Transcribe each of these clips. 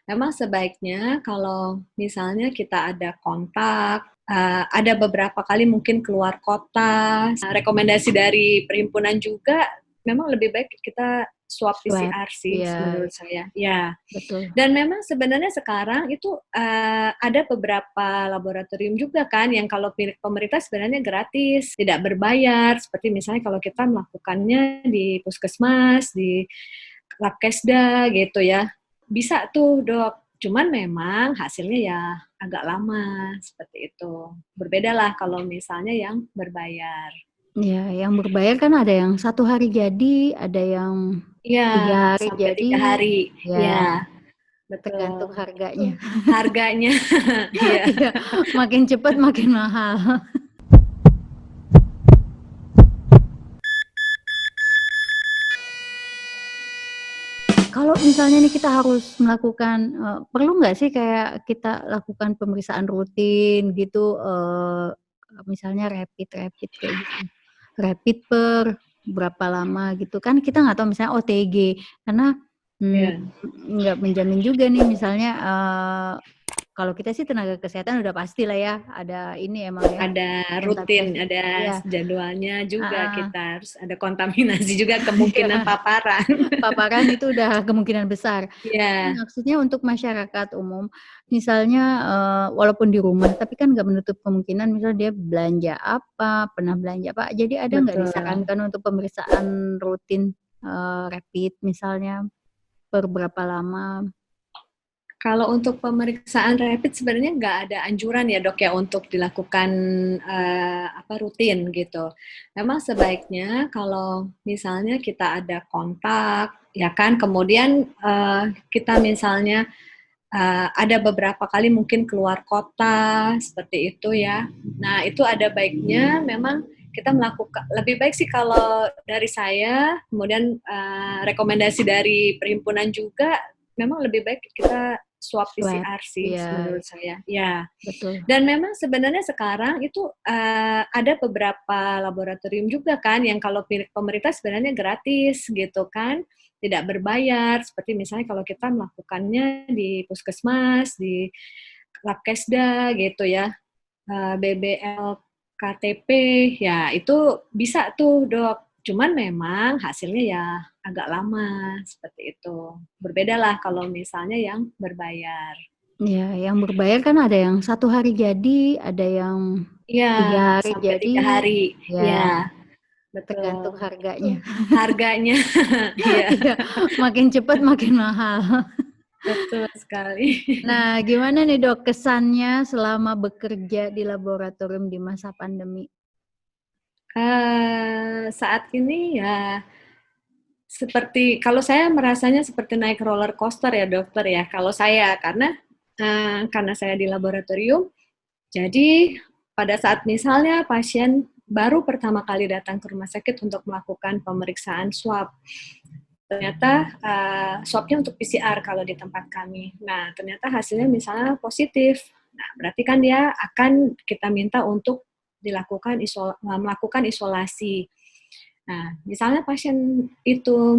Memang sebaiknya kalau misalnya kita ada kontak, ada beberapa kali mungkin keluar kota, rekomendasi dari perhimpunan juga memang lebih baik kita swab Swab, PCR sih ya, menurut saya, ya. betul. Dan memang sebenarnya sekarang itu, ada beberapa laboratorium juga kan yang kalau milik pemerintah sebenarnya gratis, tidak berbayar, seperti misalnya kalau kita melakukannya di puskesmas, di Labkesda gitu ya. Bisa tuh, Dok. Cuman memang hasilnya ya agak lama, seperti itu. Berbedalah kalau misalnya yang berbayar. Ya, yang berbayar kan ada yang 1 hari jadi, ada yang Iya, 3 hari sampai jadi, 3 hari. ya Iya, tergantung betul. Itu harganya. harganya. Iya. Iya, makin cepat makin mahal. Kalau misalnya nih kita harus melakukan, perlu nggak sih kayak kita lakukan pemeriksaan rutin gitu, misalnya rapid kayak gitu. Rapid per berapa lama gitu kan kita nggak tahu misalnya OTG karena, mmm, Iya. nggak menjamin juga nih misalnya, kalau kita sih tenaga kesehatan udah pastilah ya ada ini emang ya, Ada rutin, kontak-kontak ada iya, jadwalnya juga heeh. kita harus ada kontaminasi juga Iya. kemungkinan paparan. Paparan itu udah kemungkinan besar. Tapi Iya, maksudnya untuk masyarakat umum, misalnya, walaupun di rumah, tapi kan nggak menutup kemungkinan misal dia belanja apa, pernah belanja apa, jadi ada nggak betul. disarankan untuk pemeriksaan rutin, rapid misalnya, per berapa lama? Kalau untuk pemeriksaan rapid sebenarnya nggak ada anjuran ya, Dok, ya, untuk dilakukan, rutin gitu. Memang sebaiknya kalau misalnya kita ada kontak, ya kan, kemudian, kita misalnya, ada beberapa kali mungkin keluar kota, seperti itu ya. Nah, itu ada baiknya memang kita melakukan lebih baik sih kalau dari saya, kemudian, rekomendasi dari perhimpunan juga, memang lebih baik kita swab Swab, PCR sih iya, menurut saya, ya. betul. Dan memang sebenarnya sekarang itu, ada beberapa laboratorium juga kan yang kalau milik pemerintah sebenarnya gratis gitu kan, tidak berbayar, seperti misalnya kalau kita melakukannya di puskesmas, di Labkesda gitu ya, BBLKTP, ya itu bisa tuh, Dok. Cuman memang hasilnya ya agak lama, seperti itu. Berbedalah kalau misalnya yang berbayar. Iya, yang berbayar kan ada yang 1 hari jadi, ada yang Iya, 3 hari sampai jadi, 3 hari. ya Iya, betul. tergantung Itu harganya. harganya. Iya, Iya, makin cepat makin mahal. betul sekali. Nah, gimana nih Dok kesannya selama bekerja di laboratorium di masa pandemi? Saat ini ya seperti kalau saya merasanya seperti naik roller coaster ya, Dokter, ya, kalau saya. Karena saya di laboratorium, jadi pada saat misalnya pasien baru pertama kali datang ke rumah sakit untuk melakukan pemeriksaan swab, ternyata swabnya untuk PCR kalau di tempat kami. Nah, ternyata hasilnya misalnya positif. Nah, berarti kan dia akan kita minta untuk melakukan isolasi. Nah, misalnya pasien itu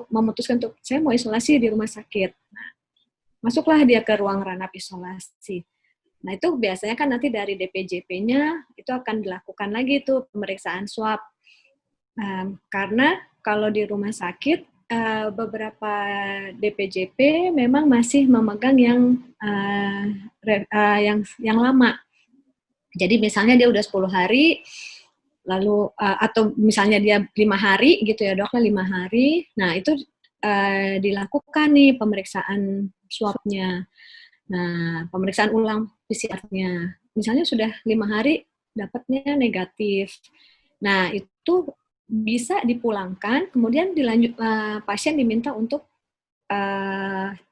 memutuskan untuk saya mau isolasi di rumah sakit. Nah, masuklah dia ke ruang ranah isolasi. Nah, itu biasanya kan nanti dari DPJP-nya itu akan dilakukan lagi tuh pemeriksaan swab. Karena kalau di rumah sakit, beberapa DPJP memang masih memegang yang lama. Jadi misalnya dia udah 10 hari, lalu atau misalnya dia 5 hari gitu ya, Dok, 5 hari. Nah, itu dilakukan nih pemeriksaan swabnya. Nah, pemeriksaan ulang PCR-nya. Misalnya sudah 5 hari dapatnya negatif. Nah, itu bisa dipulangkan, kemudian pasien diminta untuk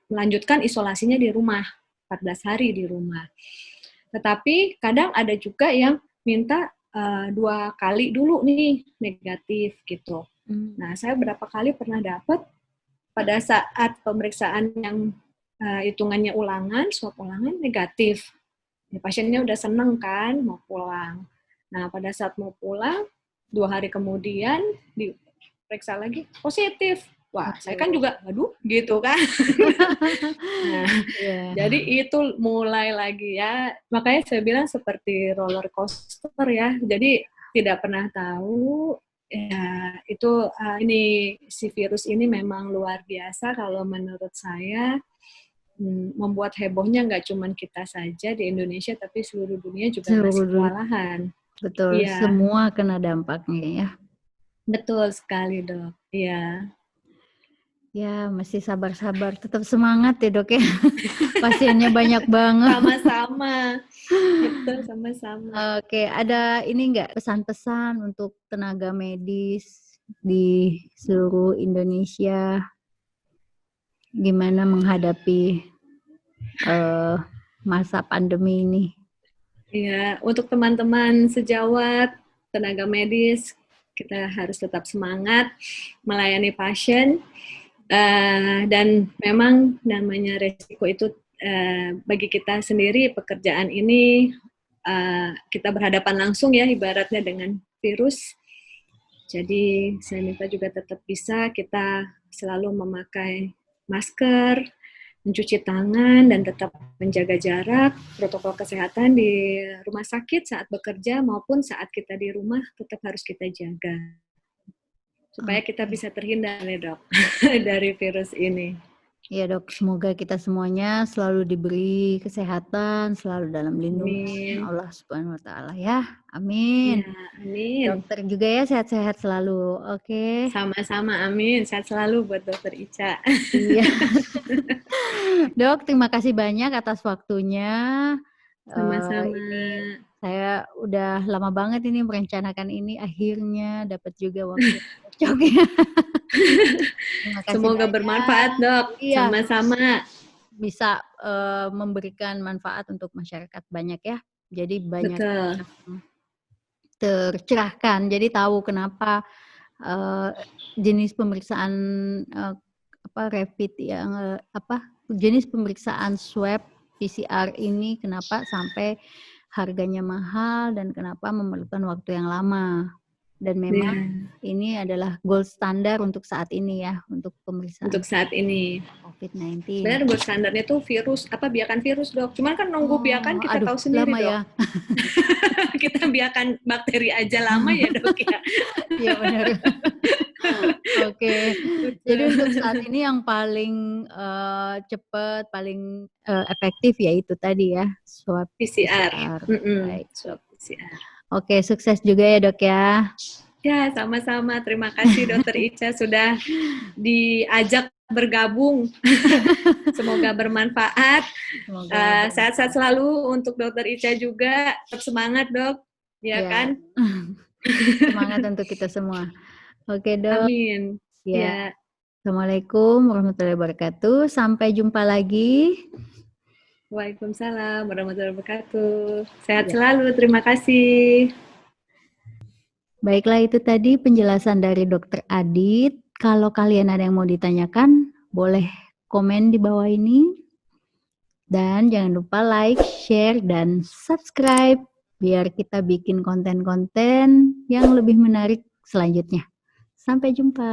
melanjutkan isolasinya di rumah, 14 hari di rumah. Tetapi kadang ada juga yang minta 2 kali dulu nih negatif gitu. Mmm. Nah, saya berapa kali pernah dapat pada saat pemeriksaan yang hitungannya ulangan, swab ulangan negatif. Ya, pasiennya udah seneng kan mau pulang. Nah, pada saat mau pulang, 2 hari kemudian diperiksa lagi positif. Wah, saya kan juga, aduh, gitu kan. Nah, jadi itu mulai lagi ya. Makanya saya bilang seperti roller coaster ya. Jadi tidak pernah tahu. Ya, itu ini si virus ini memang luar biasa kalau menurut saya. Membuat hebohnya nggak cuma kita saja di Indonesia, tapi seluruh dunia juga masih kewalahan. Betul, Iya. semua kena dampaknya ya. Betul sekali, Dok. Iya. Ya, masih sabar-sabar, tetap semangat ya, Dok ya. Pasiennya banyak banget. Sama-sama. Betul, sama-sama. Oke, ada ini nggak pesan-pesan untuk tenaga medis di seluruh Indonesia? Gimana menghadapi masa pandemi ini? Iya, untuk teman-teman sejawat, tenaga medis, kita harus tetap semangat melayani pasien. Dan memang namanya resiko itu bagi kita sendiri, pekerjaan ini kita berhadapan langsung ya, ibaratnya dengan virus. Jadi saya minta juga tetap bisa kita selalu memakai masker, mencuci tangan, dan tetap menjaga jarak, protokol kesehatan di rumah sakit saat bekerja maupun saat kita di rumah tetap harus kita jaga. Supaya kita bisa terhindar ya, Dok, dari virus ini. Ya, Dok, semoga kita semuanya selalu diberi kesehatan, selalu dalam lindungan Allah Subhanahu wa Ta'ala ya. Amin. Ya, amin. Dokter juga ya, sehat-sehat selalu. Oke. Sama-sama, amin. Sehat selalu buat Dokter Ica. Iya. Dok, terima kasih banyak atas waktunya. Sama-sama. Saya udah lama banget ini merencanakan ini, akhirnya dapat juga waktu cocoknya. Semoga bermanfaat, Dok. Iya. Sama-sama. Bisa memberikan manfaat untuk masyarakat banyak ya. Jadi banyak yang tercerahkan. Jadi tahu kenapa jenis pemeriksaan rapid yang jenis pemeriksaan swab PCR ini kenapa sampai harganya mahal dan kenapa memerlukan waktu yang lama. Dan memang ini adalah gold standar untuk saat ini ya, untuk pemeriksaan. Untuk saat ini. COVID-19. Sebenarnya gold standarnya tuh virus, biakan virus, Dok. Cuman kan nunggu biakan kita tahu sendiri, Dok. Ya. Kita biakan bakteri aja lama ya, Dok ya. Iya benar. Oke. Jadi untuk saat ini yang paling cepat, paling efektif ya itu tadi ya, swab PCR. Baik. Swab PCR. Oke, sukses juga ya, Dok ya. Ya, sama-sama. Terima kasih Dokter Ica sudah diajak bergabung. Semoga bermanfaat. Sehat-sehat selalu untuk Dokter Ica juga. Tetap semangat, Dok. Ya kan? Semangat untuk kita semua. Oke, Dok. Amin. Ya. Assalamualaikum warahmatullahi wabarakatuh. Sampai jumpa lagi. Waalaikumsalam warahmatullahi wabarakatuh. Sehat selalu, terima kasih. Baiklah, itu tadi penjelasan dari Dr. Adit. Kalau kalian ada yang mau ditanyakan, boleh komen di bawah ini. Dan jangan lupa like, share, dan subscribe biar kita bikin konten-konten yang lebih menarik selanjutnya. Sampai jumpa.